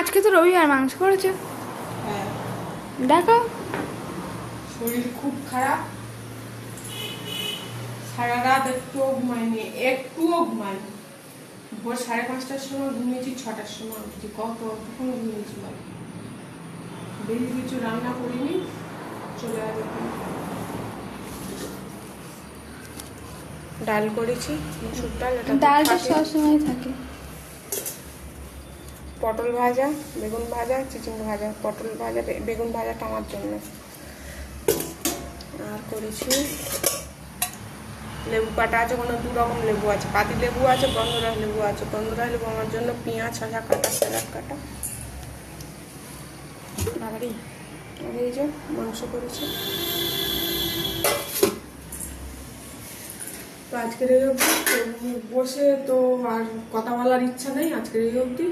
আজকে তো রবিবার মাংস করেছে। হ্যাঁ, দেখো শরীর খুব খারাপ, সারা রাত একটুও ঘুমাইনি, একটুও ঘুমাইনি। ভোর 5:30টার সময় ঘুমিয়েছি, 6টার সময় উঠেছি, কতক্ষণ ঘুমিয়েছি বল। বেশি কিছু রান্না করিনি, চলে আসবে। ডাল করেছি, মুসুর ডাল, এটা তো ডালটা থাকে। সবসময় থাকে। পটল ভাজা, বেগুন ভাজা, চিচিঙ্গা ভাজা। পটল ভাজা, বেগুন ভাজাটা আমার জন্য। আর করেছি লেবু কাটা আছে, কোনো 2 রকম লেবু আছে, পাতি লেবু আছে, গন্ধরাজ লেবু আছে। গন্ধরাজ লেবু আমার জন্য, পেঁয়াজ, শসা কাটা, স্যালাড কাটা। বাবারি, আর এই যে মাংস করেছি। তো আজকের এই অবধি, বসে তো আর কথা বলার ইচ্ছা নেই, আজকের এই অবধি।